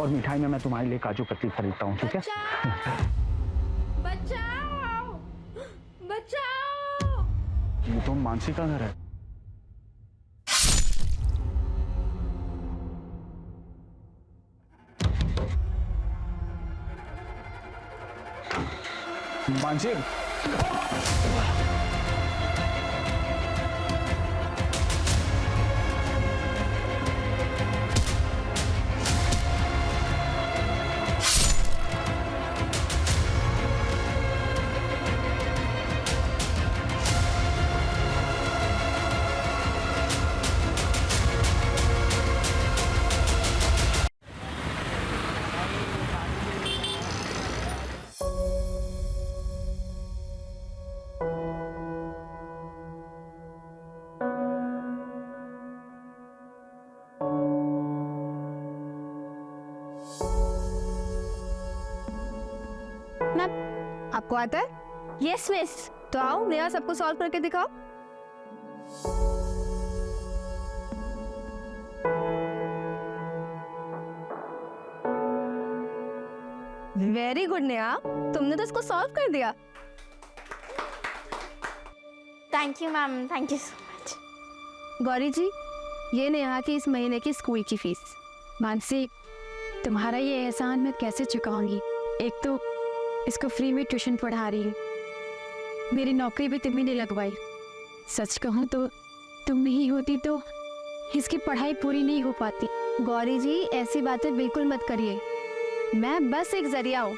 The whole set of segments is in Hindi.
और मिठाई में मैं तुम्हारे लिए काजू कतली खरीदता हूँ, ठीक है? बचाओ! बचाओ! ये तो मानसी का घर है। मानसी, आपको आता है? Yes miss. तो आओ नया सबको सॉल्व करके दिखाओ। वेरी गुड नेहा, तुमने तो इसको सॉल्व कर दिया। Thank you ma'am, thank you so much. Gauri ji, ये नेहा की इस महीने की स्कूल की फीस। मानसी, तुम्हारा ये एहसान मैं कैसे चुकाऊंगी? एक तो इसको फ्री में ट्यूशन पढ़ा रही है, मेरी नौकरी भी तुम्ही ने लगवाई। सच कहूँ तो तुम नहीं होती तो इसकी पढ़ाई पूरी नहीं हो पाती। गौरी जी, ऐसी बातें बिल्कुल मत करिए, मैं बस एक जरिया हूँ।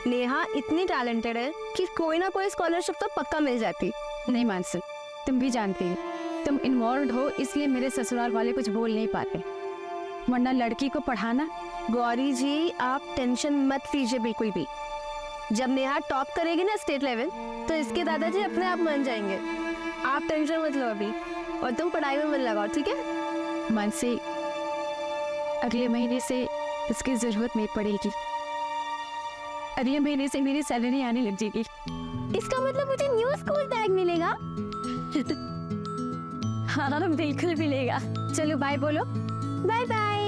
नेहा इतनी टैलेंटेड है कि कोई ना कोई स्कॉलरशिप तो पक्का मिल जाती। नहीं मानसी, तुम भी जानती हो तुम इन्वॉल्व हो, इसलिए मेरे ससुराल वाले कुछ बोल नहीं पाते, वरना लड़की को पढ़ाना। गौरी जी, आप टेंशन मत लीजिए बिल्कुल भी। जब नेहा टॉप करेगी ना स्टेट लेवल, तो इसके दादाजी अपने आप मान जाएंगे। आप टेंशन मत लो अभी, और तुम पढ़ाई में मन लगाओ, ठीक है? मानसी, अगले महीने से इसकी जरूरत नहीं पड़ेगी। अगले महीने से मेरी सैलरी आने लग जाएगी। इसका मतलब मुझे न्यू स्कूल बैग मिलेगा? हाँ बिल्कुल मिलेगा। चलो बाय बोलो। Bye bye.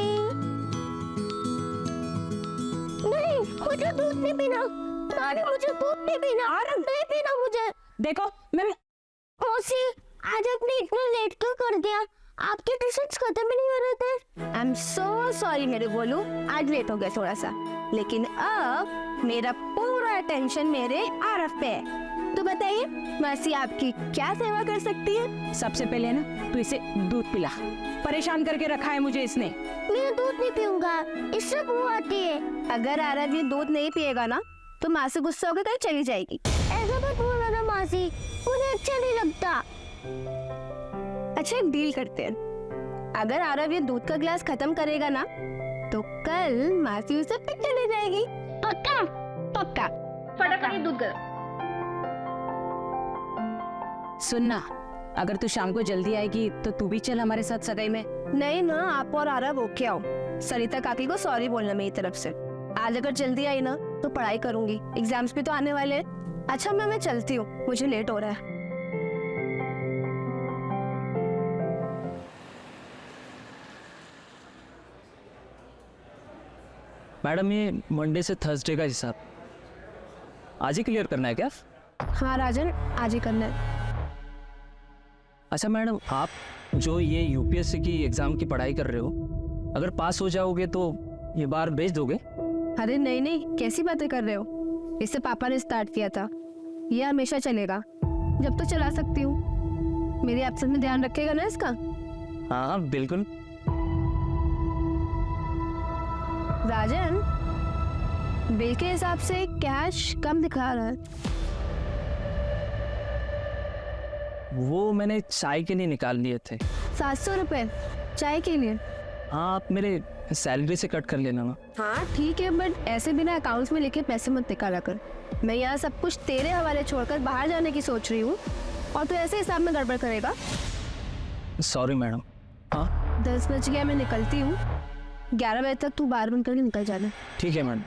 नहीं, मुझे दूध नहीं पीना। नानी, मुझे दूध नहीं पीना। नहीं पीना मुझे। देखो मैं मौसी, आज आपने इतना लेट क्यों कर दिया? आपके ट्यूशन्स खत्म ही नहीं हो रहे थे। आई एम सो सॉरी मेरे बोलू, आज लेट हो गया थोड़ा सा, लेकिन अब मेरा पूरा अटेंशन मेरे आरफ पे है। तो बताइए मौसी, आपकी क्या सेवा कर सकती है? सबसे पहले ना तू इसे दूध पिला, परेशान करके रखा है मुझे इसने। मैं दूध नहीं पीऊंगा, इससे बू आती है। अगर आरव ये दूध नहीं पिएगा ना, तो माँ से गुस्सा होकर कहीं चली जाएगी। ऐसा मत बोलो ना मासी, मुझे अच्छा नहीं लगता। अच्छा, एक डील करते हैं। अगर आरव ये दूध का गिलास खत्म करेगा ना, तो कल मासी उसे पिक चली जाएगी। पक्का? पक्का। फटाफट दूध गर्म। सुनना, अगर तू शाम को जल्दी आएगी तो तू भी चल हमारे साथ सगाई में। नहीं ना, आप और आरव ओके आओ। सरिता काकी को सॉरी बोलना मेरी तरफ से। आज अगर जल्दी आई ना तो पढ़ाई करूंगी, एग्जाम्स भी तो आने वाले हैं। अच्छा मैं चलती हूँ, मुझे लेट हो रहा है। मैडम, ये मंडे से थर्सडे का हिसाब आज ही क्लियर करना है क्या? हाँ राजन, आज ही करना है। अच्छा मैडम, आप जो ये यूपीएससी की एग्ज़ाम की पढ़ाई कर रहे हो, अगर पास हो जाओगे तो ये बार भेज दोगे? अरे नहीं नहीं, कैसी बातें कर रहे हो? इससे पापा ने स्टार्ट किया था, ये हमेशा चलेगा जब तो चला सकती हूँ। मेरी एब्सेंस में ध्यान रखेगा ना इसका? हाँ बिल्कुल। राजन, बिल के हिसाब से कैश कम दिखा रहा है। वो मैंने चाय के लिए निकाल लिए थे। 700 रुपए चाय के लिए? हाँ, आप मेरे सैलरी से कट कर लेना ना। हाँ ठीक है, बट ऐसे बिना अकाउंट्स में लिखे पैसे मत निकाला कर। मैं यहाँ सब कुछ तेरे हवाले छोड़कर बाहर जाने की सोच रही हूँ, और तो ऐसे हिसाब में गड़बड़ करेगा। Sorry madam. हाँ 10 बज गया, मैं निकलती हूँ। 11 बजे तक तू बाहर बंद करके निकल जाना। ठीक है मैडम।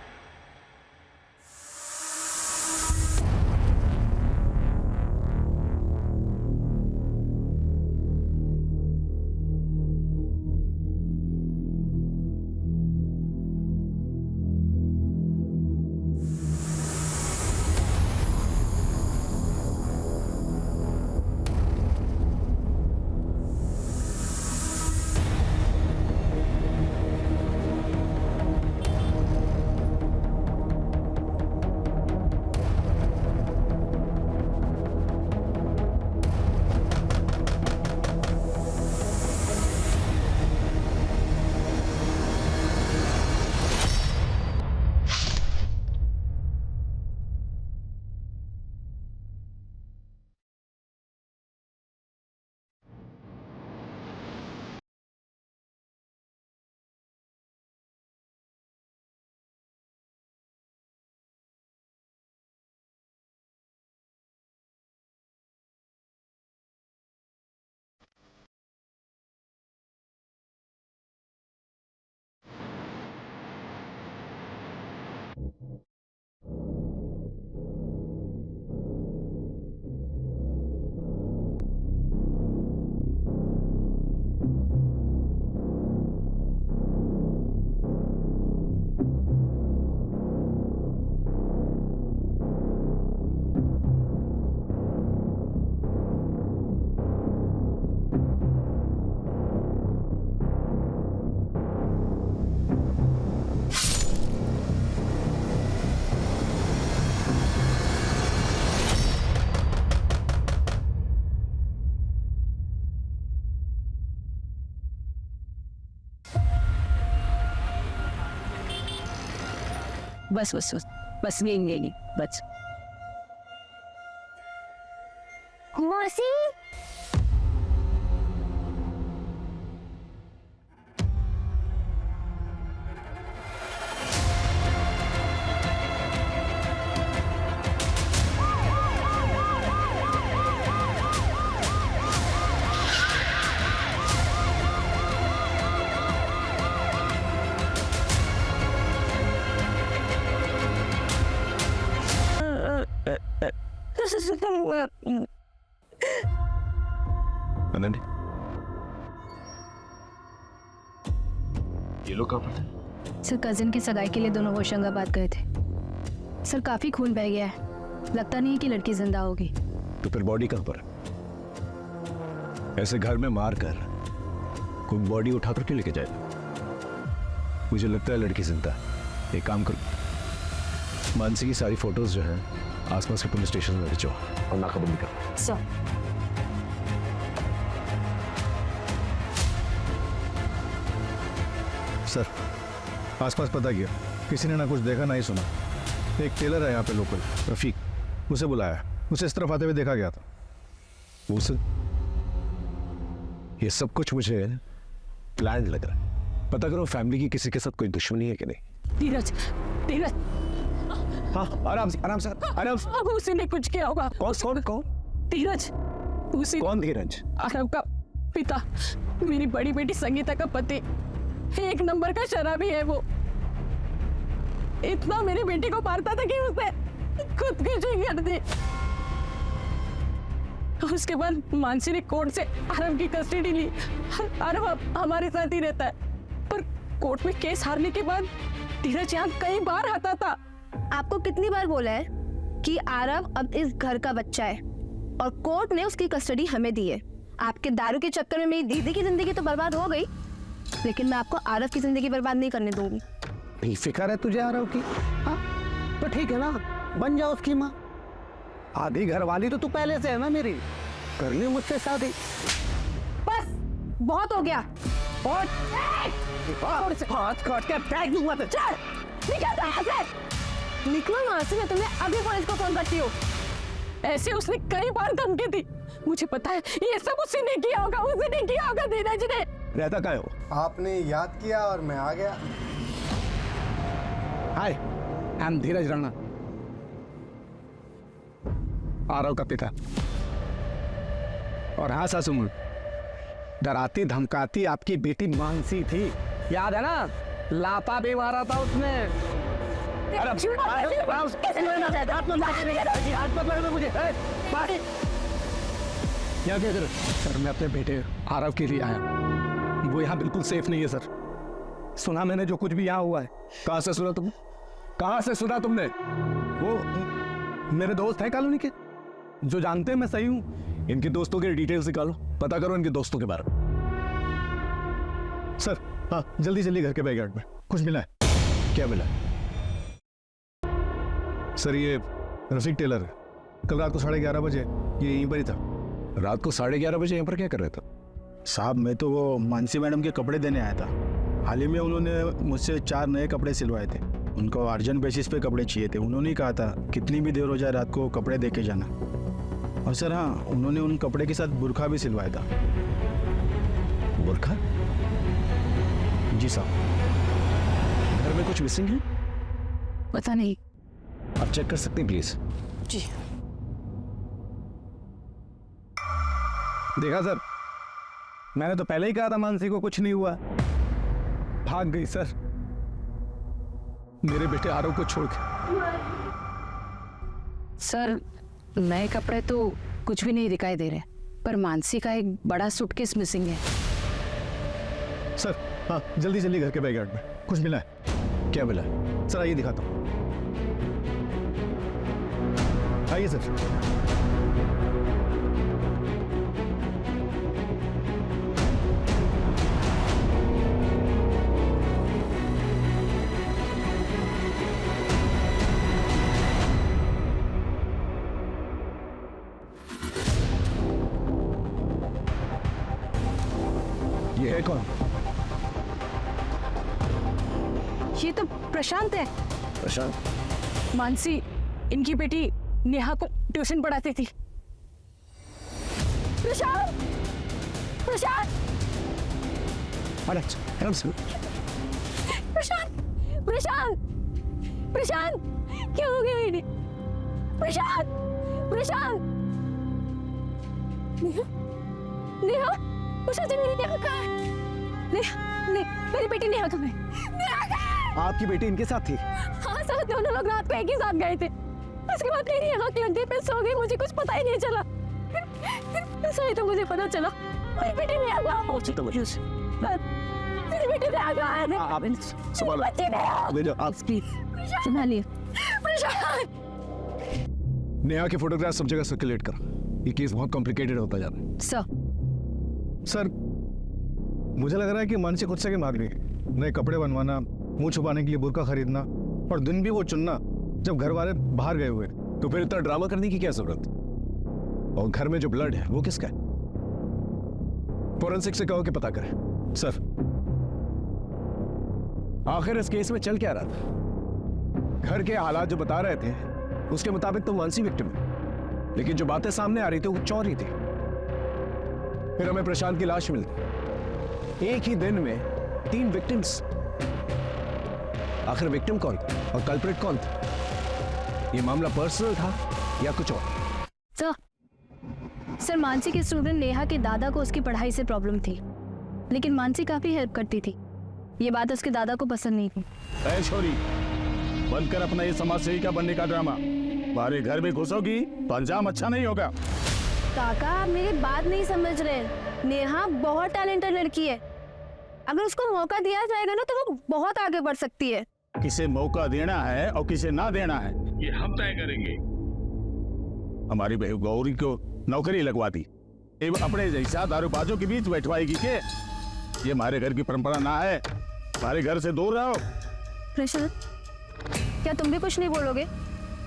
बस बस बस बस यही बस। मौसी अनन्या, ये लोग कहाँ पर थे? सर कजिन की सगाई के लिए दोनों होशंगाबाद गए थे। सर काफी खून बह गया है, लगता नहीं है कि लड़की जिंदा होगी। तो फिर बॉडी कहाँ पर है? ऐसे घर में मार कर कोई बॉडी उठा कर क्यों लेके जाएगा? मुझे लगता है लड़की जिंदा है। एक काम करो, मानसी की सारी फोटोज जो है आसपास के पुलिस स्टेशन में भेजो और नाकाबंदी करो। सर सर, आसपास पता किया, किसी ने ना कुछ देखा ना ही सुना। एक टेलर है यहाँ पे लोकल, रफीक, उसे बुलाया, उसे इस तरफ आते हुए देखा गया था। उसे ये सब कुछ मुझे प्लान लग रहा है। पता करो फैमिली की किसी के साथ कोई दुश्मनी है कि नहीं। धीरज, धीरज, हाँ, आराम से आराम से आराम से। अब उसी ने कुछ किया होगा। कौन कौन कौन धीरज, उसी कौन धीरज? आरव का पिता, मेरी बड़ी बेटी संगीता का पति। एक नंबर का शराबी है वो। इतना मेरी बेटी को मारता था कि उसने खुदकुशी कर दी। उसके बाद मानसी ने कोर्ट से आरव की कस्टडी ली। आरव अब हमारे साथ ही रहता है, पर कोर्ट में केस हारने के बाद धीरज यहाँ कई बार आता था। आपको कितनी बार बोला है कि आरव अब इस घर का बच्चा है और कोर्ट ने उसकी कस्टडी हमें दी है। आपके दारू के चक्कर में मेरी दीदी की जिंदगी तो बर्बाद हो गई, लेकिन मैं आपको आरव की जिंदगी बर्बाद नहीं करने दूंगी। फिक्र है तुझे आरव की? हाँ तो ठीक है ना, बन जाओ उसकी माँ। आधी घर वाली तो तू पहले से है ना मेरी, कर ली मुझसे शादी। बस बहुत हो गया। और हाथ काट के फेंक दूंगा तो चल निकल यहाँ से, निकलो यहाँ से, मैं तुम्हें अभी पुलिस को फोन करती हूँ। ऐसे उसने कई बार धमकी दी। मुझे पता है ये सब उसी ने किया होगा, उसी ने किया होगा धीरज ने। रहता क्या हो? आपने याद किया और मैं आ गया। हाय, आई एम धीरज राणा, आरव का पिता। और हाँ सासू, डराती धमकाती आपकी बेटी मानसी थी, याद है ना? लापा भी मारा था उसने। यहाँ क्या कर? सर मैं अपने बेटे आरव के लिए आया, वो यहाँ बिल्कुल सेफ नहीं है सर। सुना मैंने जो कुछ भी यहाँ हुआ है। कहाँ से सुना तुमने? कहाँ से सुना तुमने? वो मेरे दोस्त हैं कॉलोनी के, जो जानते हैं मैं सही हूँ। इनके दोस्तों के डिटेल्स निकालो, पता करो इनके दोस्तों के बारे में। सर हाँ, जल्दी जल्दी घर के बैकयार्ड में कुछ मिला है? क्या मिला है? सर ये रफीक टेलर है, कल रात को 11:30 बजे ये यहीं पर ही था। रात को 11:30 बजे यहाँ पर क्या कर रहा था? साहब मैं तो वो मानसी मैडम के कपड़े देने आया था। हाल ही में उन्होंने मुझसे 4 नए कपड़े सिलवाए थे। उनको अर्जेंट बेसिस पे कपड़े चाहिए थे। उन्होंने कहा था कितनी भी देर हो जाए रात को कपड़े दे के जाना। और सर हाँ, उन्होंने उन कपड़े के साथ बुर्का भी सिलवाया था। बुर्का? जी साहब। घर में कुछ मिसिंग है? पता नहीं। आप चेक कर सकते हैं प्लीज? जी। देखा सर, मैंने तो पहले ही कहा था मानसी को कुछ नहीं हुआ। भाग गई सर, मेरे बेटे आरव को छोड़ के। सर नए कपड़े तो कुछ भी नहीं दिखाई दे रहे, पर मानसी का एक बड़ा सूटकेस मिसिंग है। सर हाँ, जल्दी जल्दी घर के बैकयार्ड में कुछ मिला है? क्या मिला है? सर आइए दिखाता हूँ। आइए सर। ये है कौन? ये तो प्रशांत है। प्रशांत मानसी इनकी बेटी नेहा को ट्यूशन पढ़ाती थी। प्रशांत, प्रशांत, प्रशांत, प्रशांत, प्रशांत, क्या हो गया बेटी? प्रशांत, प्रशांत, नेहा, नेहा, प्रशांत मेरी नेहा कहाँ है? मेरी बेटी नेहा कहाँ है? नेहा कहाँ है? आपकी बेटी इनके साथ थी? हाँ सर, दोनों लोग रात को एक ही साथ गए थे। उसके बाद मेरी आँख लग गई, मैं सो गई, मुझे कुछ पता ही नहीं चला। सही तो मुझे पता चला मेरी बेटी नेहा कहाँ है? मेरी बेटी नेहा कहाँ है? आप संभालो, आप संभालिए। नेहा के फोटोग्राफ सब जगह सर्कुलेट कर। ये केस बहुत कॉम्प्लिकेटेड होता जा रहा है। सर मुझे लग रहा है कि मानसी खुद से के मार रही है। नए कपड़े बनवाना, मुंह छुपाने के लिए बुर्का खरीदना, और दिन भी वो चुनना जब घर वाले बाहर गए हुए। तो फिर इतना ड्रामा करने की क्या जरूरत? और घर में जो ब्लड है वो किसका है? फोरेंसिक से कहो कि पता करें। सर आखिर इस केस में चल क्या रहा था? घर के हालात जो बता रहे थे उसके मुताबिक तो मानसी विक्टिम है, लेकिन जो बातें सामने आ रही थी वो कुछ और ही थी। फिर हमें प्रशांत की लाश मिलती। एक ही दिन में 3 विक्टिम्स। आखिर विक्टिम कौन और कल्प्रिट कौन था? ये मामला पर्सनल था या कुछ और? सर, मानसी के स्टूडेंट नेहा के दादा को उसकी पढ़ाई से प्रॉब्लम थी, लेकिन मानसी काफी हेल्प करती थी। ये बात उसके दादा को पसंद नहीं थी। ऐ छोरी, बंद कर अपना ये समाज सेविका बनने का ड्रामा। हमारे घर में घुसोगी तो अंजाम अच्छा नहीं होगा। काका आप मेरी बात नहीं समझ रहे। नेहा बहुत टैलेंटेड लड़की है। अगर उसको मौका दिया जाएगा ना तो वो बहुत आगे बढ़ सकती है। किसे मौका देना है और किसे ना देना है ये हम तय करेंगे। हमारी बहू गौरी को नौकरी लगवा दी, एवं अपने जैसा दारूबाजों के बीच बैठवाएगी के? ये हमारे घर की परंपरा ना है। हमारे घर से दूर रहो। प्रशांत, क्या तुम भी कुछ नहीं बोलोगे?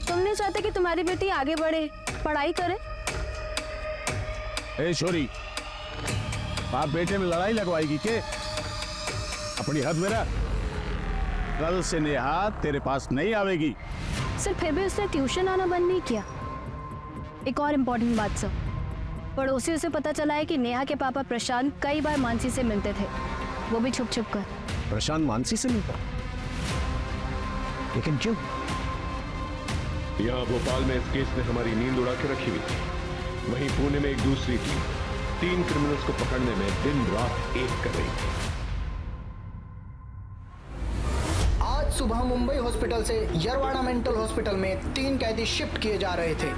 तुम नहीं चाहते कि तुम्हारी बेटी आगे बढ़े, पढ़ाई करे? ए छोरी, बाप बेटे में लड़ाई लगवाएगी के? अपनी हद में रह। कल से नेहा तेरे पास नहीं आवेगी। सर, फिर भी उसने ट्यूशन आना बंद नहीं किया। एक और इम्पोर्टेंट बात सर, पड़ोसियों से पता चला है कि नेहा के पापा प्रशांत कई बार मानसी से मिलते थे, वो भी छुप छुप कर। प्रशांत मानसी से मिलता, लेकिन क्यों? यहाँ भोपाल में इस केस ने हमारी नींद उड़ा के रखी हुई थी। वहीं पुणे में एक दूसरी टीम 3 क्रिमिनल्स को पकड़ने में दिन रात एक कर रही थी। आज सुबह मुंबई हॉस्पिटल से यरवाड़ा मेंटल हॉस्पिटल में 3 कैदी शिफ्ट किए जा रहे थे।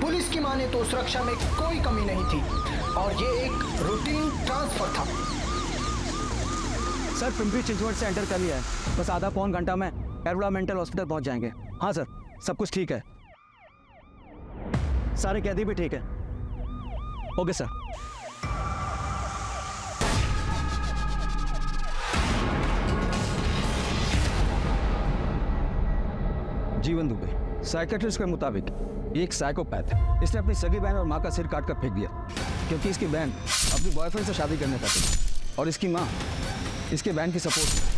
पुलिस की माने तो सुरक्षा में कोई कमी नहीं थी और ये एक रूटीन ट्रांसफर था। सर, पिंपरी चिंचवड से एंटर कर लिया है। बस आधा पौन घंटा में यरवाड़ा मेंटल हॉस्पिटल पहुंच जाएंगे। हाँ सर, सब कुछ ठीक है। सारे कैदी भी ठीक है। Okay sir. जीवन दुबे साइकेट्रिस्ट के मुताबिक ये एक साइकोपैथ है। इसने अपनी सगी बहन और माँ का सिर काट कर फेंक दिया क्योंकि इसकी बहन अपने बॉयफ्रेंड से शादी करना चाहती थी और इसकी माँ इसके बहन की सपोर्ट।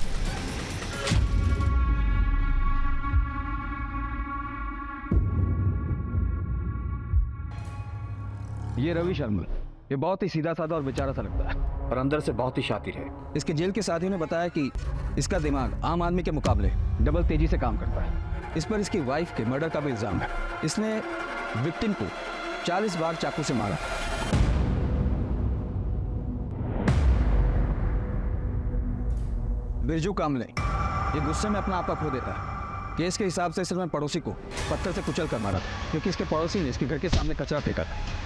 ये रवि शर्मा, ये बहुत ही सीधा साधा और बेचारा सा लगता है और अंदर से बहुत ही शातिर है। इसके जेल के साथियों ने बताया कि इसका दिमाग आम आदमी के मुकाबले डबल तेजी से काम करता है। इस पर इसकी वाइफ के मर्डर का भी इल्जाम है। इसने विक्टिम को 40 बार चाकू से मारा। बिरजू कामले ये गुस्से में अपना आपा खो देता है। केस के हिसाब से इसने पड़ोसी को पत्थर से कुचल कर मारा था क्योंकि इसके पड़ोसी ने इसके घर के सामने कचरा फेंका था।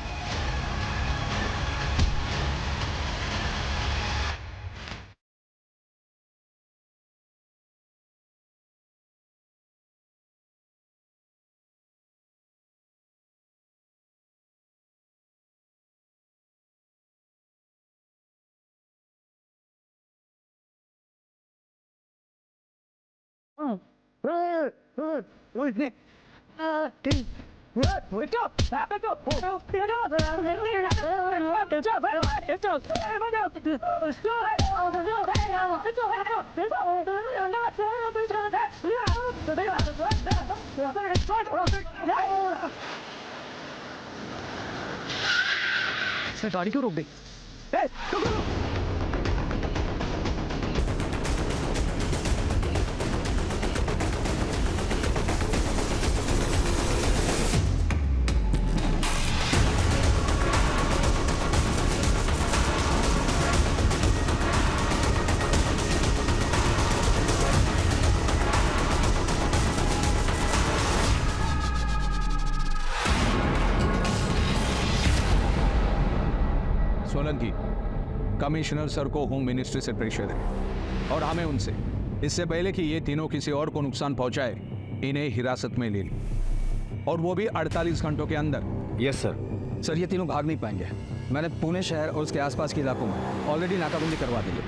गाड़ी क्यों रोक दी? सोलंकी, कमिश्नर सर को होम मिनिस्ट्री से प्रेशर है और हमें उनसे इससे पहले कि ये तीनों किसी और को नुकसान पहुंचाए इन्हें हिरासत में ले ली और वो भी 48 घंटों के अंदर। Yes sir. सर ये तीनों भाग नहीं पाएंगे। मैंने पुणे शहर और उसके आसपास के इलाकों में ऑलरेडी नाकाबंदी करवा दी है।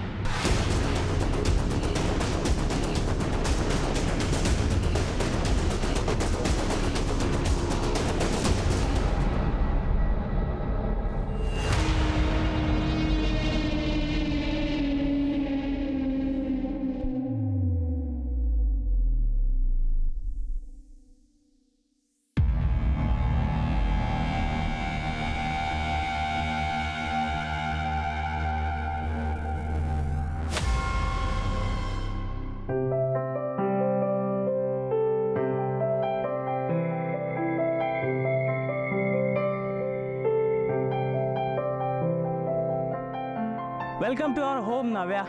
Welcome to our home Navya.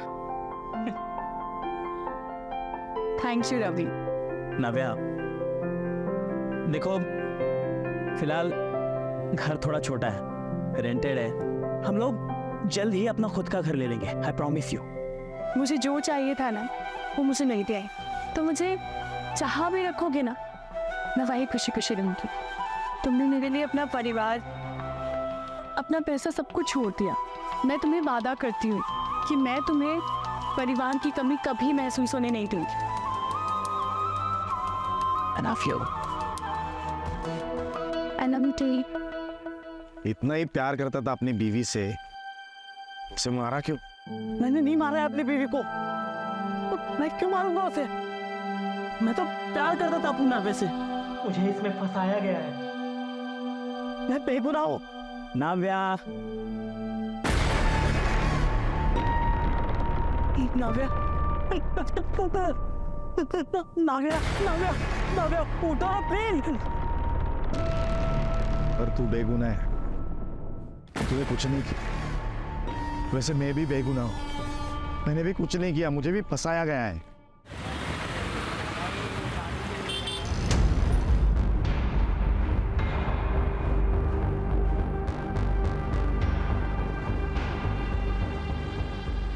Thank you Ravi. Navya देखो, फिलहाल घर थोड़ा छोटा है, रेंटेड है। हम लोग जल्द ही अपना खुद का घर ले लेंगे, आई प्रॉमिस यू। मुझे जो चाहिए था ना वो मुझे मिल गया है, तो मुझे जहाँ भी रखोगे ना मैं वही खुशी खुशी रहूंगी। तुमने मेरे लिए अपना परिवार, अपना पैसा सब कुछ छोड़ दिया। मैं तुम्हें वादा करती हूँ कि मैं तुम्हें परिवार की कमी कभी महसूस होने नहीं दूंगी। I love you. I love you too. इतना ही प्यार करता था अपनी बीवी से, उसे मारा क्यों? मैंने नहीं मारा है अपनी बीवी को, मैं क्यों मारूंगा उसे? मैं तो प्यार करता था अपनी नावे से, मुझे इसमें फंसाया गया है। मैं बेगुनाह हूँ। नाव्या, नाव्या, नाव्या, नाव्या, नाव्या, उठो प्लीज। पर तू बेगुनाह है, तूने कुछ नहीं किया। वैसे मैं भी बेगुनाह हूं, मैंने भी कुछ नहीं किया, मुझे भी फंसाया गया है।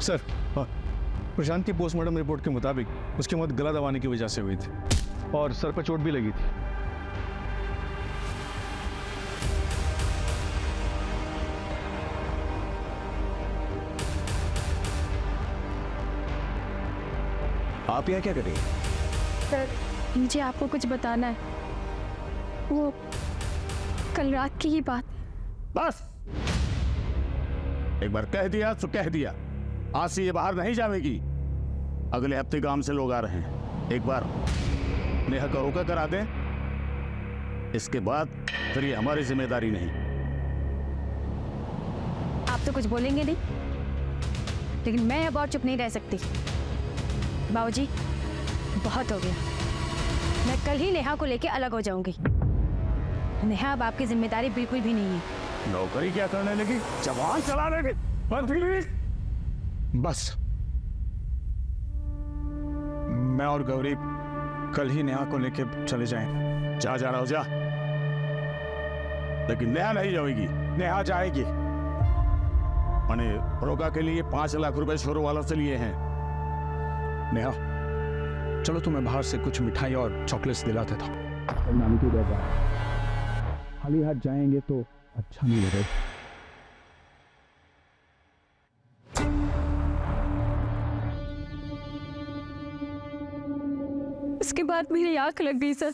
सर, प्रशांत की पोस्टमार्टम रिपोर्ट के मुताबिक उसकी मौत गला दबाने की वजह से हुई थी और सर पर चोट भी लगी थी। आप यहाँ क्या कर रही हैं? सर, मुझे आपको कुछ बताना है। वो कल रात की ही बात। बस एक बार कह दिया तो कह दिया, आज से ये बाहर नहीं जाएगी। अगले हफ्ते गांव से लोग आ रहे हैं, एक बार नेहा का रोका करा दें, इसके बाद फिर ये हमारी जिम्मेदारी नहीं। आप तो कुछ बोलेंगे नहीं, लेकिन मैं अब और चुप नहीं रह सकती। बाबूजी, बहुत हो गया। मैं कल ही नेहा को लेके अलग हो जाऊंगी। नेहा अब आपकी जिम्मेदारी बिल्कुल भी नहीं है। नौकरी क्या करने लगी, जवान चलाने लगी। बस मैं और गौरी कल ही नेहा को लेके चले जाएं। जा रहा हो जा, लेकिन नेहा नहीं जाएगी। नेहा जाएगी। मैंने रोका के लिए 5 लाख रुपए शोरों वालों से लिए हैं। नेहा, चलो तुम्हें बाहर से कुछ मिठाई और चॉकलेट्स दिलाते था। नानी की दरबार खाली हाथ जाएंगे तो अच्छा नहीं लगेगा। उसके बाद मेरी आंख लग गई सर।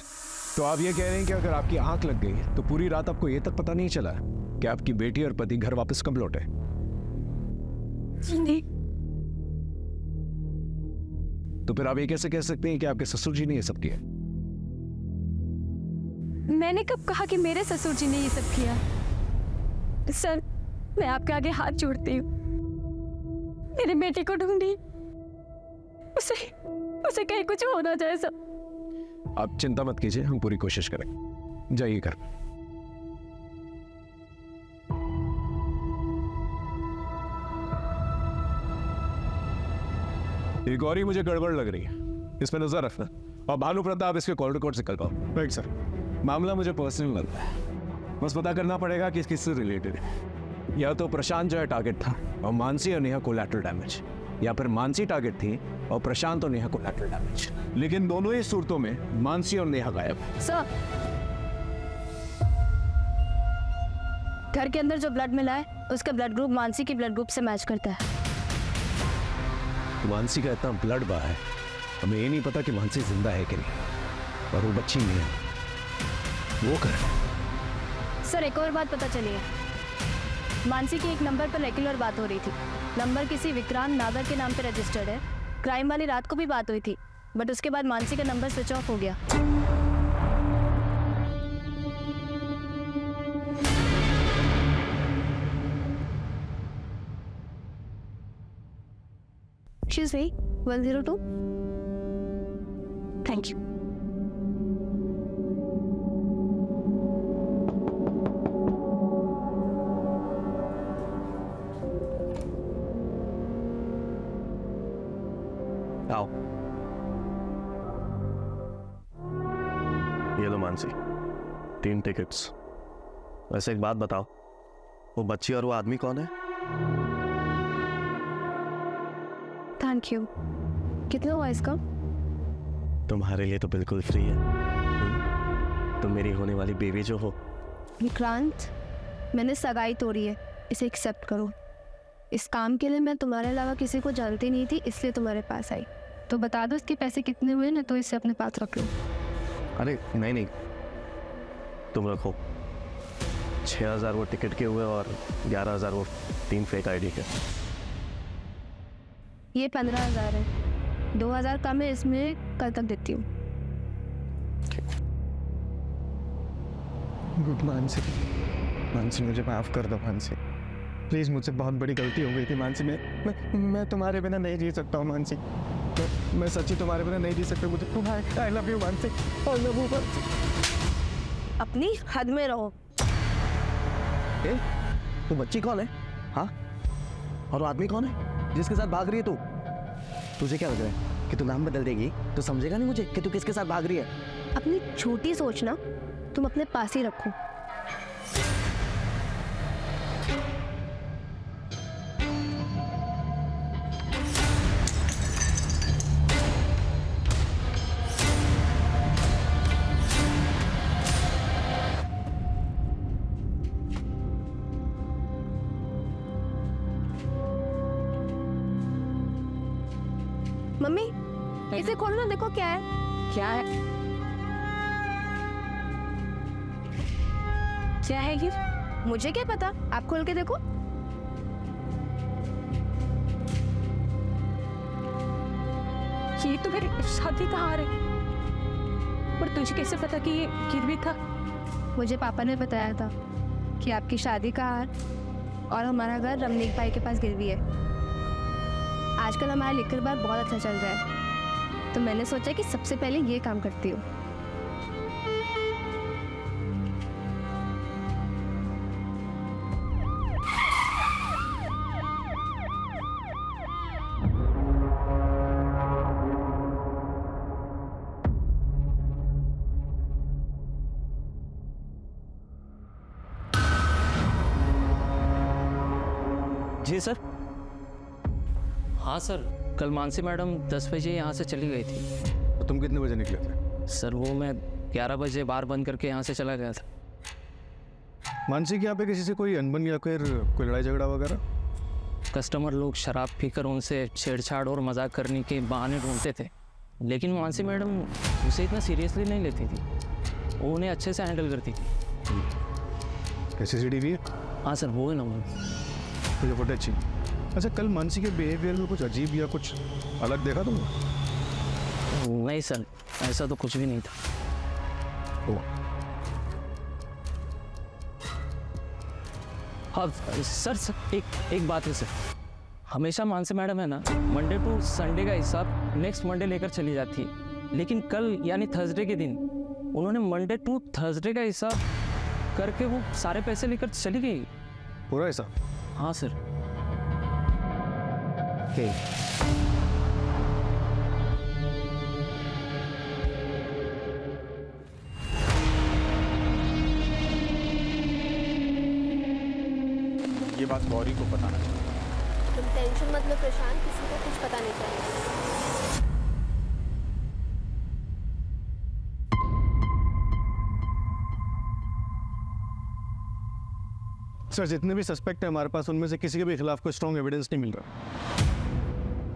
तो आप ये कह रहे हैं कि अगर आपकी आंख लग गई तो पूरी रात आपको ये तक पता नहीं चला कि आपकी बेटी और पति घर वापस कब लौटे? जी नहीं। तो फिर आप ये कैसे कह सकते हैं कि आपके ससुर जी ने ये सब किया? मैंने कब कहा कि मेरे ससुर जी ने ये सब किया? सर, मैं आपके आगे हाथ जोड़ती हूँ, मेरे बेटे को ढूंढिए, उसे कहीं कुछ हो ना जाए सर। आप चिंता मत कीजिए, हम पूरी कोशिश करेंगे। जाइए घर। ये गौरी मुझे गड़बड़ लग रही है, इस पे नजर रखना। और भानु प्रताप इसके कॉल रिकॉर्ड से निकल पाओ। Right sir. मामला मुझे पर्सनल लगता है, बस पता करना पड़ेगा कि किससे रिलेटेड है। या तो प्रशांत जो है टारगेट था और मानसी और नेहा कोलैटरल डैमेज, या फिर मानसी टारगेट थी और प्रशांत और नेहा कोलैटरल डैमेज। लेकिन दोनों ही सूरतों में मानसी और नेहा गायब है। सर, घर के अंदर जो ब्लड मिला है उसका ब्लड ग्रुप मानसी के ब्लड ग्रुप से मैच करता है। मानसी का इतना ब्लड बहा है, हमें ये नहीं पता कि मानसी जिंदा है कि नहीं, और वो बच्ची नहीं है। वो कर सर, एक और बात पता चली है। मानसी के एक नंबर पर रेगुलर बात हो रही थी। नंबर किसी विक्रांत नागर के नाम पे रजिस्टर्ड है। क्राइम वाली रात को भी बात हुई थी, बट उसके बाद मानसी का नंबर स्विच ऑफ हो गया। Excuse me, 102? Thank you. आओ। ये लो मानसी, 3 टिकट्स। वैसे एक बात बताओ, वो बच्ची और वो आदमी कौन है? Thank you. कितना हुआ इसका? तुम्हारे लिए तो बिल्कुल फ्री है। तुम मेरी होने वाली बेबी जो हो। विक्रांत, मैंने सगाई तोड़ी है, इसे एक्सेप्ट करो। इस काम के लिए मैं तुम्हारे अलावा किसी को जानती नहीं थी, इसलिए तुम्हारे पास आई। तो बता दो इसके पैसे कितने हुए ना, तो इसे अपने पास रख लो। अरे नहीं, तुम रखो। 6,000 वो टिकट के हुए और 11,000 वो 3 फेक आईडी के। ये 15,000 है, 2,000 कम है, इसमें कल तक देती हूँ। गुड मानसी, मुझे माफ कर दो मानसी, प्लीज। मुझसे बहुत बड़ी गलती हो गई थी मानसी। मैं तुम्हारे बिना नहीं जी सकता हूँ मानसी। मैं सच्ची तुम्हारे बिना नहीं जी सकता। मुझे I love you Mansi, I love you Mansi. अपनी हद में रहो। तू बच्ची कौन है? हाँ, और वो आदमी कौन है जिसके साथ भाग रही है तू? तुझे क्या लग रहा है कि तू नाम बदल देगी तो समझेगा नहीं मुझे कि तू किसके साथ भाग रही है? अपनी छोटी सोच ना तुम अपने पास ही रखो। मम्मी, इसे खोलो ना, देखो क्या है। क्या है? क्या है ये? मुझे क्या पता, आप खोल के देखो। ये तो मेरी शादी का हार है, पर तुझे कैसे पता कि ये गिरवी था? मुझे पापा ने बताया था कि आपकी शादी का हार और हमारा घर रमनीक भाई के पास गिरवी है। आजकल हमारा लिकर बार बहुत अच्छा चल रहा है, तो मैंने सोचा कि सबसे पहले ये काम करती हूँ। जी सर। हाँ सर, कल मानसी मैडम 10 बजे यहाँ से चली गई थी। तो तुम कितने बजे निकले थे? सर वो मैं 11 बजे बार बंद करके यहाँ से चला गया था। मानसी के यहाँ पे किसी से कोई अनबन या फिर कोई लड़ाई झगड़ा वगैरह? कस्टमर लोग शराब पीकर उनसे छेड़छाड़ और मजाक करने के बहाने ढूंढते थे, लेकिन मानसी मैडम उसे इतना सीरियसली नहीं लेती थी, वो उन्हें अच्छे से हैंडल करती थी। CCTV है? हाँ सर, वो है ना। मुझे फुटेज चाहिए। अच्छा, कल मानसी के बिहेवियर में कुछ अजीब या कुछ अलग देखा तुमने? नहीं सर, ऐसा तो कुछ भी नहीं था। हाँ सर, एक बात है सर, हमेशा मानसी मैडम है ना मंडे टू संडे का हिसाब नेक्स्ट मंडे लेकर चली जाती है, लेकिन कल यानी थर्सडे के दिन उन्होंने मंडे टू थर्सडे का हिसाब करके वो सारे पैसे लेकर चली गई। पूरा हिसाब? हाँ सर। ये बात गौरी को बताना चाहिए। तुम टेंशन मत लो प्रशांत, किसी को कुछ पता नहीं चलेगा। सर जितने भी सस्पेक्ट हैं हमारे पास, उनमें से किसी के भी खिलाफ कोई स्ट्रॉन्ग एविडेंस नहीं मिल रहा।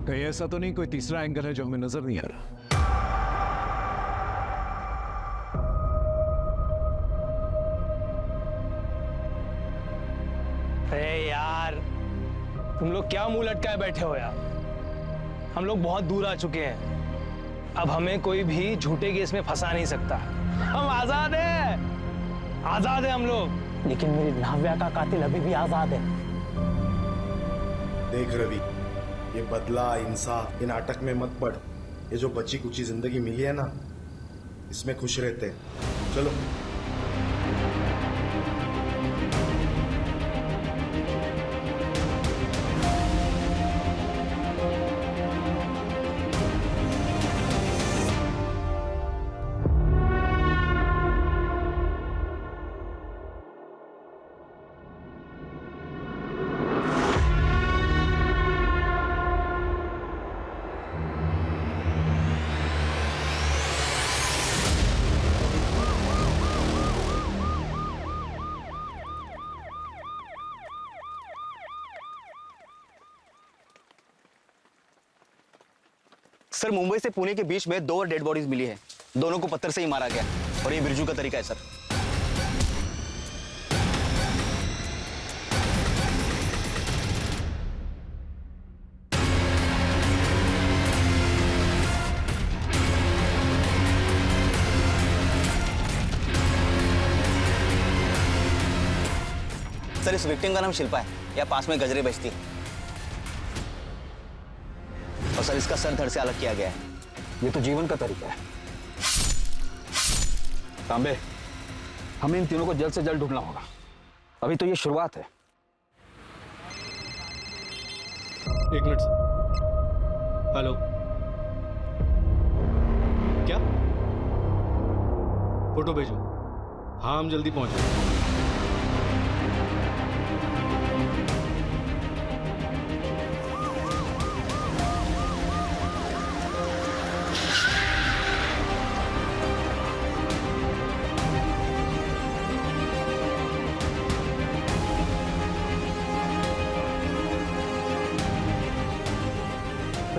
कहीं ऐसा तो नहीं कोई तीसरा एंगल है जो हमें नजर नहीं आ रहा? अरे यार, तुम लोग क्या मुंह लटकाए बैठे हो यार? हम लोग बहुत दूर आ चुके हैं। अब हमें कोई भी झूठे केस में फंसा नहीं सकता। हम आजाद हैं, आजाद हैं हम लोग। लेकिन मेरी नाव्या का कातिल अभी भी आजाद है। देख रवि, ये बदला, इंसाफ, ये नाटक में मत पड़। ये जो बची कुची जिंदगी मिली है ना, इसमें खुश रहते हैं। चलो। सर मुंबई से पुणे के बीच में 2 और डेड बॉडीज मिली है। दोनों को पत्थर से ही मारा गया और ये बिरजू का तरीका है सर। सर इस विक्टिम का नाम शिल्पा है, या पास में गजरे बेचती है। और सर इसका सर धड़ से अलग किया गया है। ये तो जीवन का तरीका है। तांबे, हमें इन तीनों को जल्द से जल्द ढूंढना होगा। अभी तो ये शुरुआत है। एक मिनट। हेलो, क्या फोटो भेजो? हाँ हम जल्दी पहुंचे।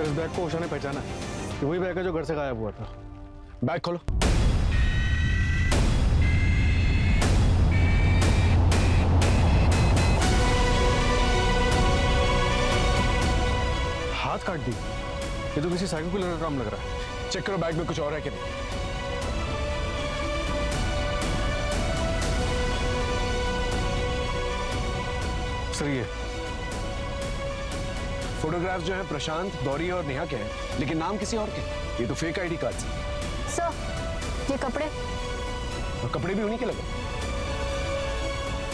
इस बैग को उषा ने पहचाना है। वही बैग है जो घर से गायब हुआ था। बैग खोलो। हाथ काट दी। ये तो किसी साइकिल किलर का काम लग रहा है। चेक करो बैग में कुछ और है कि नहीं। सर ये फोटोग्राफ्स जो हैं प्रशांत, गौरी और नेहा के हैं, लेकिन नाम किसी और के। ये तो फेक आईडी कार्ड्स हैं। सर ये कपड़े, और कपड़े भी उन्हीं के लगे।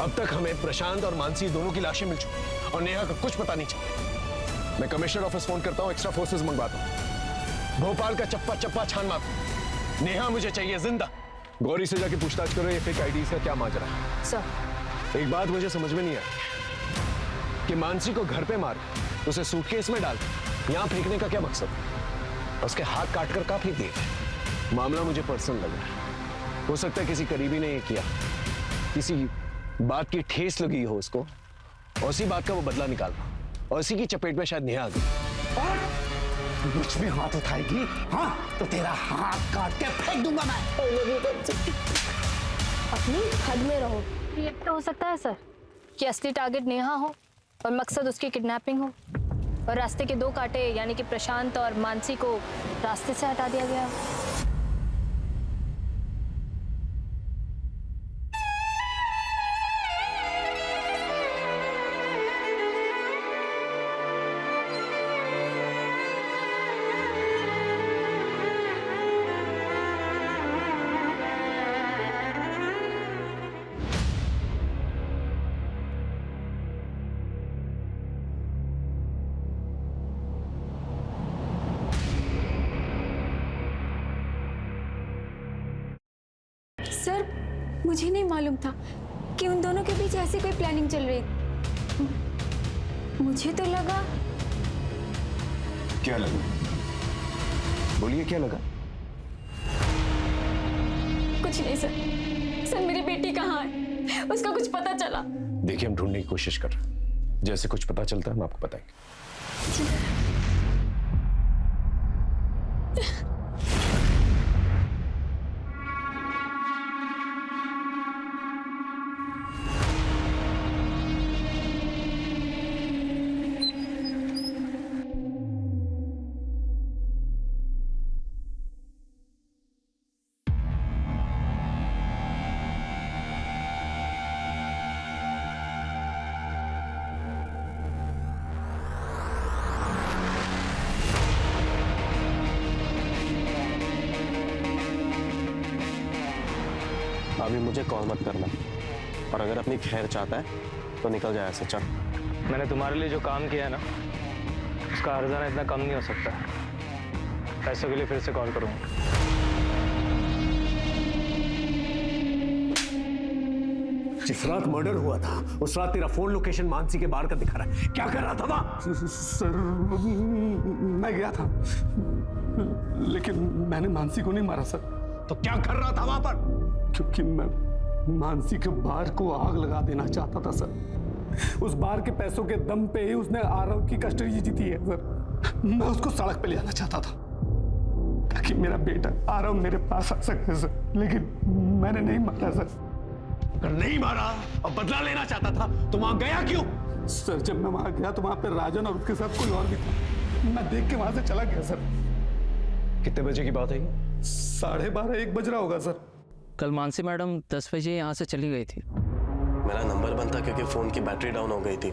अब तक हमें प्रशांत और मानसी दोनों की लाशें मिल चुकी और नेहा का कुछ पता नहीं चला। मैं कमिश्नर ऑफिस फोन करता हूँ, एक्स्ट्रा फोर्सेस मंगवाता हूँ। भोपाल का चप्पा चप्पा छान मारता। नेहा मुझे चाहिए जिंदा। गौरी से जाके पूछताछ करो ये फेक आईडी का क्या माजरा है। सर एक बात मुझे समझ में नहीं आई कि मानसी को घर पे मार उसे सूटकेस में डाल यहां फेंकने का क्या मकसद? उसके हाथ काटकर कहां फेंक दिए? मामला मुझे पर्सनल लग रहा है। हो सकता है किसी करीबी ने ये किया, किसी बात की ठेस लगी हो उसको, और उसी बात का वो बदला निकालना, और इसी की चपेट में शायद नेहा आ गई। मुझ में हाथ उठाएगी हाँ तो तेरा हाथ काट के फेंक दूंगा मैं। अपनी हद में रहो। ये तो हो सकता है सर कि असली टारगेट नेहा हो और मकसद उसकी किडनैपिंग हो, और रास्ते के 2 कांटे यानी कि प्रशांत और मानसी को रास्ते से हटा दिया गया। सर मुझे नहीं मालूम था कि उन दोनों के बीच ऐसी कोई प्लानिंग चल रही। मुझे तो लगा। क्या लगा? बोलिए क्या लगा? कुछ नहीं सर। सर मेरी बेटी कहाँ है? उसका कुछ पता चला? देखिए हम ढूंढने की कोशिश कर रहे हैं, जैसे कुछ पता चलता है हम आपको बताएंगे। अभी मुझे कॉल मत करना, और अगर अपनी खैर चाहता है तो निकल जाए ऐसे। चल। मैंने तुम्हारे लिए जो काम किया है ना, उसका हर्जाना इतना कम नहीं हो सकता। पैसों के लिए फिर से कॉल करूँगा। जिस रात मर्डर हुआ था उस रात तेरा फोन लोकेशन मानसी के बाहर का दिखा रहा है। क्या कर रहा था वहां? सर मैं गया था, लेकिन मैंने मानसी को नहीं मारा सर। तो क्या कर रहा था वहां पर? क्योंकि मैं मानसी के बार को आग लगा देना चाहता था सर। उस बार के पैसों के दम पे ही उसने आरव की कस्टडी जीती है सर। मैं उसको सड़क पे ले आना चाहता था ताकि मेरा बेटा आरव मेरे पास आ सके सर, लेकिन मैंने नहीं मारा सर। अगर नहीं मारा और बदला लेना चाहता था तो वहां गया क्यों? सर जब मैं वहां गया तो वहां पे राजन और उसके साथ कोई और भी था। मैं देख के वहां से चला गया सर। कितने बजे की बात है? 12:30 1 बज रहा होगा सर। कल मानसी मैडम 10 बजे यहाँ से चली गई थी। मेरा नंबर बंद था क्योंकि फोन की बैटरी डाउन हो गई थी।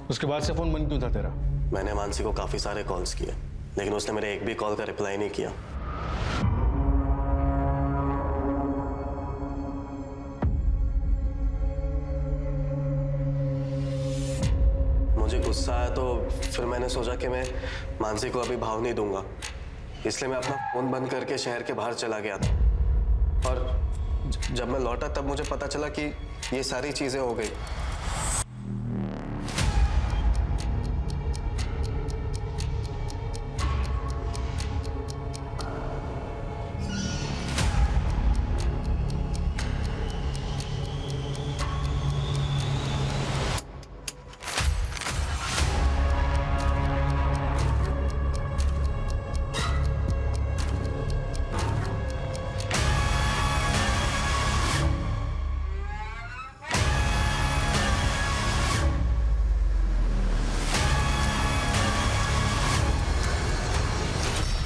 उसके बाद से फोन बंद क्यों था तेरा? मैंने मानसी को काफी सारे कॉल्स किए, लेकिन उसने मेरे एक भी कॉल का रिप्लाई नहीं किया। मुझे गुस्सा आया तो फिर मैंने सोचा कि मैं मानसी को अभी भाव नहीं दूंगा, इसलिए मैं अपना फोन बंद करके शहर के बाहर चला गया था। और जब मैं लौटा तब मुझे पता चला कि ये सारी चीजें हो गई।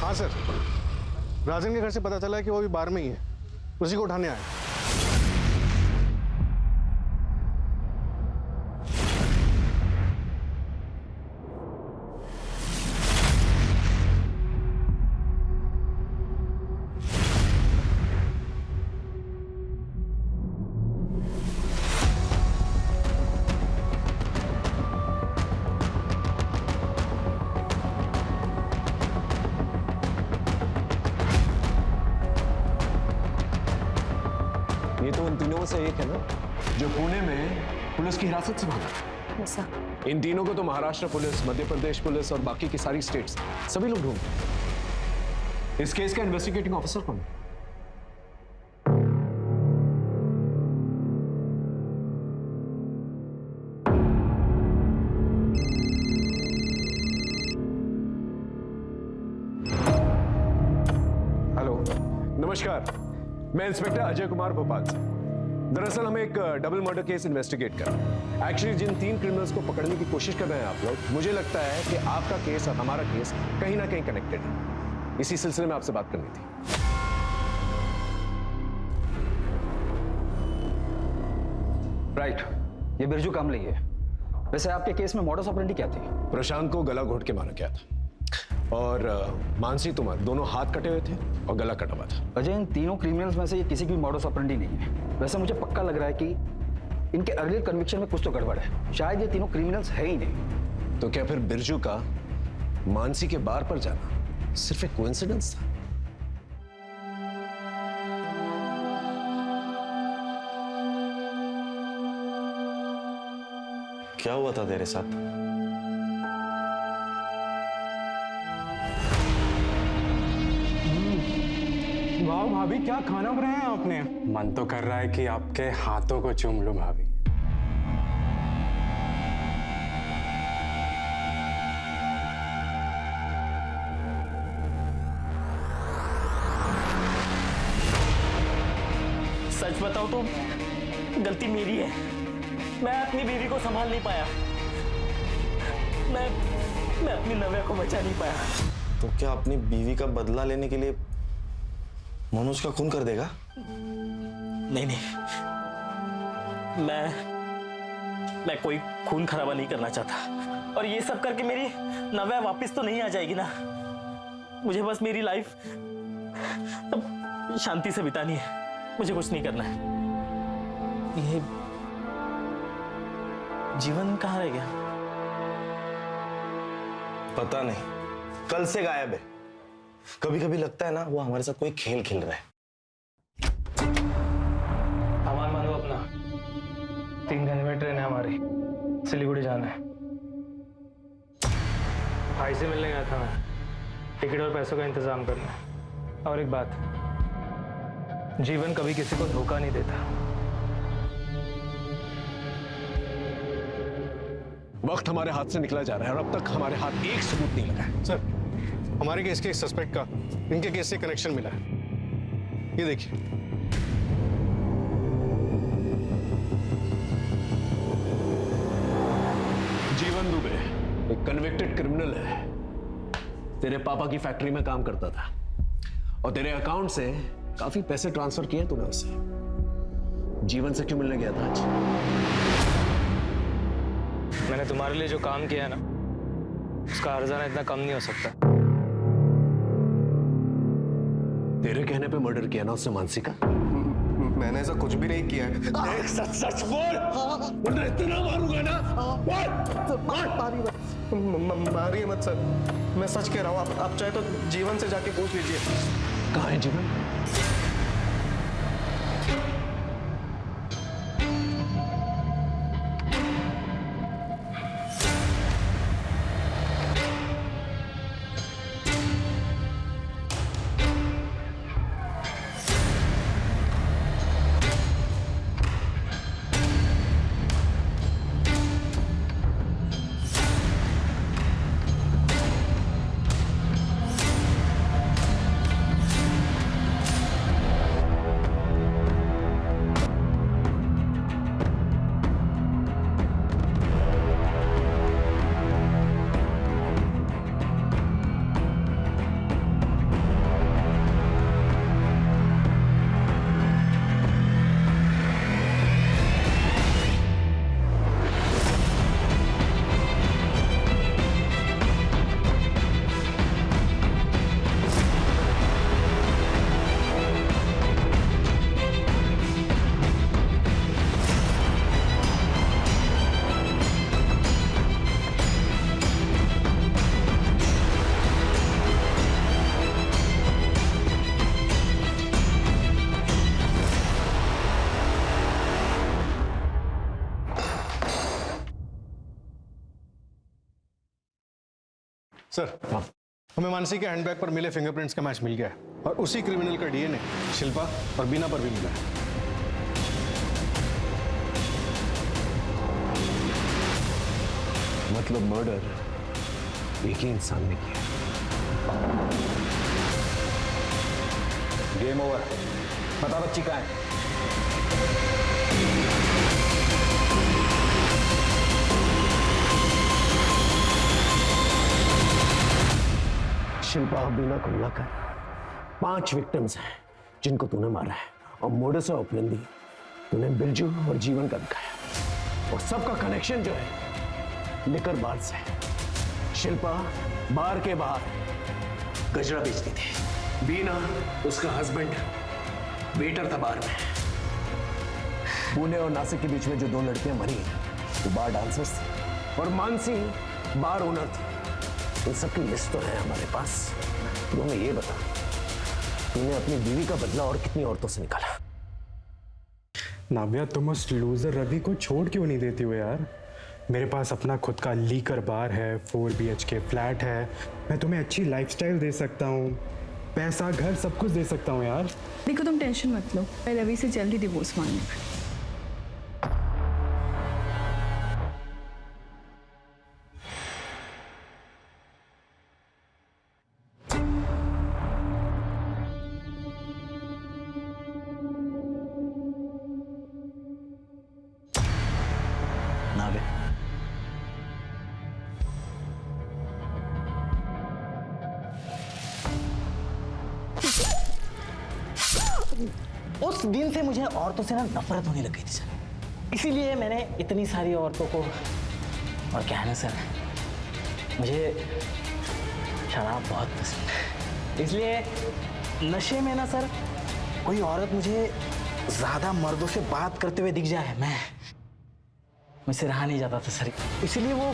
हाँ सर, राजन के घर से पता चला है कि वो अभी बार में ही है, उसी को उठाने आए। ये तो उन तीनों में से एक है ना जो पुणे में पुलिस की हिरासत से भागा। ऐसा? इन तीनों को तो महाराष्ट्र पुलिस, मध्य प्रदेश पुलिस और बाकी की सारी स्टेट्स सभी लोग ढूंढ रहे हैं। इस केस का इन्वेस्टिगेटिंग ऑफिसर कौन है? हेलो, नमस्कार, मैं इंस्पेक्टर अजय कुमार भोपाल से। दरअसल हम एक डबल मर्डर केस इन्वेस्टिगेट कर रहे हैं। एक्चुअली जिन 3 क्रिमिनल्स को पकड़ने की कोशिश कर रहे हैं आप लोग, मुझे लगता है कि आपका केस और हमारा केस कहीं ना कहीं कनेक्टेड है। इसी सिलसिले में आपसे बात करनी थी। राइट, ये बिरजू कामले है। वैसे आपके केस में मॉडस ऑपरेंडी क्या थी? प्रशांत को गला घोट के मारा गया था और मानसी तुमार दोनों हाथ कटे हुए थे और गला कटा हुआ था। अजय, इन तीनों क्रिमिनल्स में से ये किसी की भी मॉडस ऑपरेंडी नहीं है। वैसे मुझे पक्का लग रहा है कि इनके अर्लियर कन्विक्शन में कुछ तो गड़बड़ है। शायद ये तीनों क्रिमिनल्स है ही नहीं। तो क्या फिर बिरजू का मानसी के बार पर जाना सिर्फ एक कोइंसिडेंस था? क्या हुआ था तेरे साथ? वाह भाभी, क्या खाना बनाया है आपने। मन तो कर रहा है कि आपके हाथों को चूम लूं भाभी। सच बताओ तो गलती मेरी है। मैं अपनी बीवी को संभाल नहीं पाया। मैं अपनी नव्या को बचा नहीं पाया। तो क्या अपनी बीवी का बदला लेने के लिए मनोज का खून कर देगा? नहीं, मैं कोई खून खराबा नहीं करना चाहता। और ये सब करके मेरी नव्या वापस तो नहीं आ जाएगी ना। मुझे बस मेरी लाइफ शांति से बितानी है। मुझे कुछ नहीं करना है। ये जीवन कहाँ रह गया? पता नहीं, कल से गायब है। कभी कभी लगता है ना वो हमारे साथ कोई खेल खेल रहा है। सामान बांधो अपना। 3 घंटे में ट्रेन है हमारी, सिलीगुड़ी जाना है। भाई से मिलने गया था मैं। टिकट और पैसों का इंतजाम करना है। और एक बात, जीवन कभी किसी को धोखा नहीं देता। वक्त हमारे हाथ से निकला जा रहा है और अब तक हमारे हाथ एक सबूत नहीं लगा है। सर, हमारे केस के सस्पेक्ट का इनके केस से कनेक्शन मिला है। ये देखिए। जीवन दुबे एक कन्विक्टेड क्रिमिनल है। तेरे पापा की फैक्ट्री में काम करता था और तेरे अकाउंट से काफी पैसे ट्रांसफर किए तूने उससे। जीवन से क्यों मिलने गया था आज? मैंने तुम्हारे लिए जो काम किया है ना, उसका हर्जाना इतना कम नहीं हो सकता। तेरे कहने पे मर्डर किया ना उसने मानसी का? मैंने ऐसा कुछ भी नहीं किया है। सच बोल, वरना इतना मारूंगा ना। मारिए मत सर, मैं सच कह रहा हूँ। आप चाहे तो जीवन से जाके पूछ लीजिए। कहाँ है जीवन? सर, हमें मानसी के हैंडबैग पर मिले फिंगरप्रिंट्स का मैच मिल गया है और उसी क्रिमिनल का डीएनए शिल्पा और बीना पर भी मिला है। मतलब मर्डर एक ही इंसान ने किया। Game over. बता बच्ची कहाँ है? शिल्पा और बीना को मिलाकर 5 विक्टिम्स हैं जिनको तूने मारा है और मोडस ऑपरेंडी तूने बिरजू और जीवन का दिखाया। और सबका कनेक्शन जो है लिकर बार से है। शिल्पा बार के बाहर गजरा बेचती थी। बीना उसका हस्बैंड वेटर था बार में। पुणे और नासिक के बीच में जो 2 लड़कियां मरी वो बार डांसर्स थी और मानसी बार ओनर थी। इन सबकी लिस्ट तो है हमारे पास। तो हमें ये बता, तूने अपनी बीवी का बदला और कितनी औरतों से निकाला? नाव्या, तुम उस लूजर रवि को छोड़ क्यों नहीं देती हो यार? मेरे पास अपना खुद का लीकर बार है, 4 BHK फ्लैट है, मैं तुम्हें अच्छी लाइफस्टाइल दे सकता हूँ, पैसा घर सब कुछ दे सकता हूँ यार। देखो तुम टेंशन मत लो, मैं रवि से जल्दी डिवोर्स मांगने वाली। नावे उस दिन से मुझे औरतों से ना नफरत होने लग गई थी सर, इसीलिए मैंने इतनी सारी औरतों को, और क्या है ना सर, मुझे शराब बहुत पसंद है, इसलिए नशे में ना सर कोई औरत मुझे ज्यादा मर्दों से बात करते हुए दिख जाए, मुझसे रहा नहीं जाता था सर। इसीलिए वो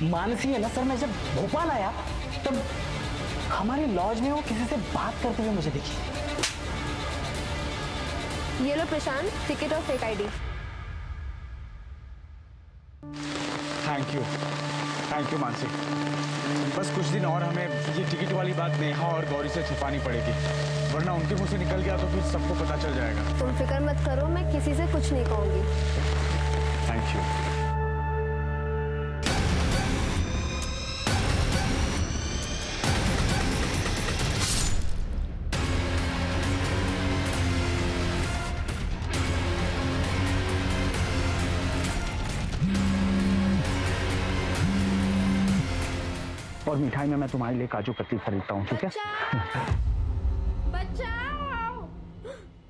मानसी है ना सर, मैं जब भोपाल आया तब हमारी लॉज में वो किसी से बात करते हुए मुझे दिखी। ये लो प्रशांत, टिकट और fake ID. Thank you Mansi. बस कुछ दिन और हमें ये टिकट वाली बात नेहा और गौरी से छुपानी पड़ेगी, वरना उनके मुंह से निकल गया तो फिर सबको पता चल जाएगा। तुम फिक्र मत करो, मैं किसी से कुछ नहीं कहूंगी। Thank you. और मिठाई में मैं तुम्हारे लिए काजू कतली खरीदता हूँ, ठीक है? बचाओ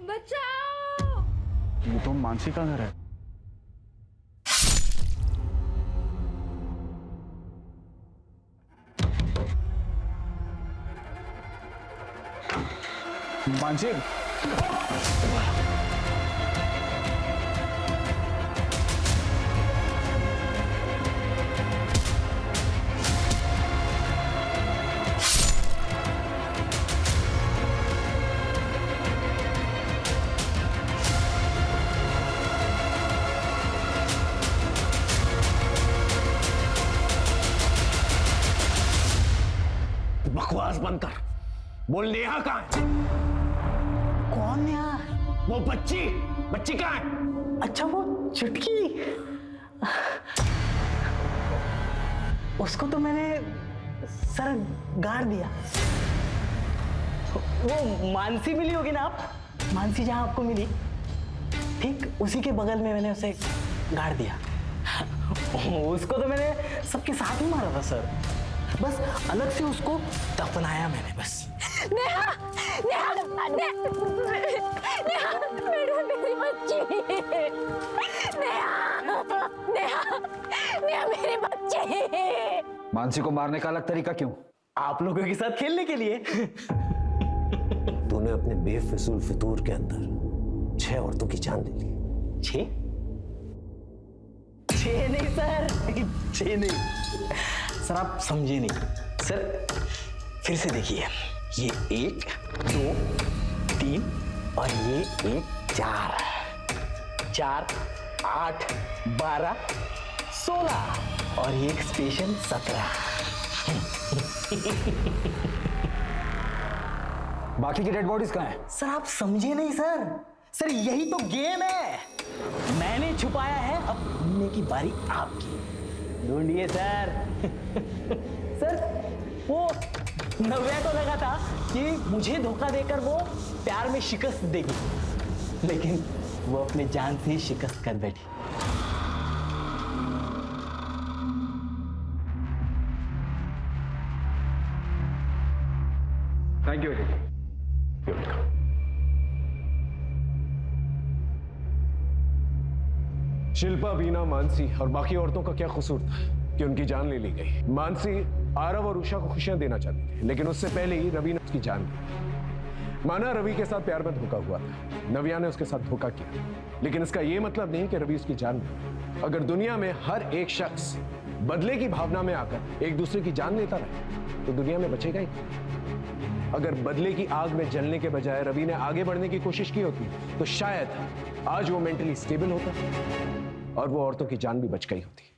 बचाओ। ये तो मानसी का घर है। मानसी, बकवास बंद कर, बोल नेहा कहाँ है? कौन नेहा? वो बच्ची कहाँ है? अच्छा वो चुटकी, उसको तो मैंने सर गाड़ दिया। वो मानसी मिली होगी ना आप, मानसी जहां आपको मिली ठीक उसी के बगल में मैंने उसे गाड़ दिया। उसको तो मैंने सबके साथ ही मारा था सर, बस अलग से उसको दफनाया मैंने बस। नेहा, नेहा, नेहा, मेरी बच्ची, नेहा, मेरी बच्ची। मानसी को मारने का अलग तरीका क्यों? आप लोगों के साथ खेलने के लिए। तूने अपने बेफिजूल फितूर के अंदर 6 औरतों की जान ले ली। 6 नहीं सर, 6 नहीं सर, आप समझे नहीं सर। फिर से देखिए, ये 1 2 3 और ये 1 4 4 8 12 16 और ये एक स्पेशल 17। बाकी की डेड बॉडीज कहाँ हैं? सर आप समझे नहीं सर यही तो गेम है, मैंने छुपाया है, अब ढूंढने की बारी आपकी। ढूंढिए सर। सर वो नव्या को लगा था कि मुझे धोखा देकर वो प्यार में शिकस्त देगी, लेकिन वो अपने जान से ही शिकस्त कर बैठी। Thank you. शिल्पा, बीना, मानसी और बाकी औरतों का क्या कसूर था कि उनकी जान ले ली गई? मानसी आरव और उषा को खुशियां देना चाहती थी, लेकिन उससे पहले ही रवि ने उसकी जान ली। माना रवि के साथ प्यार में धोखा हुआ था, नव्या ने उसके साथ धोखा किया, लेकिन इसका यह मतलब नहीं कि रवि उसकी जान ले। अगर दुनिया में हर एक शख्स बदले की भावना में आकर एक दूसरे की जान लेता रहे तो दुनिया में बचेगा ही। अगर बदले की आग में जलने के बजाय रवि ने आगे बढ़ने की कोशिश की होती तो शायद आज वो मेंटली स्टेबल होता और वो औरतों की जान भी बच गई होती।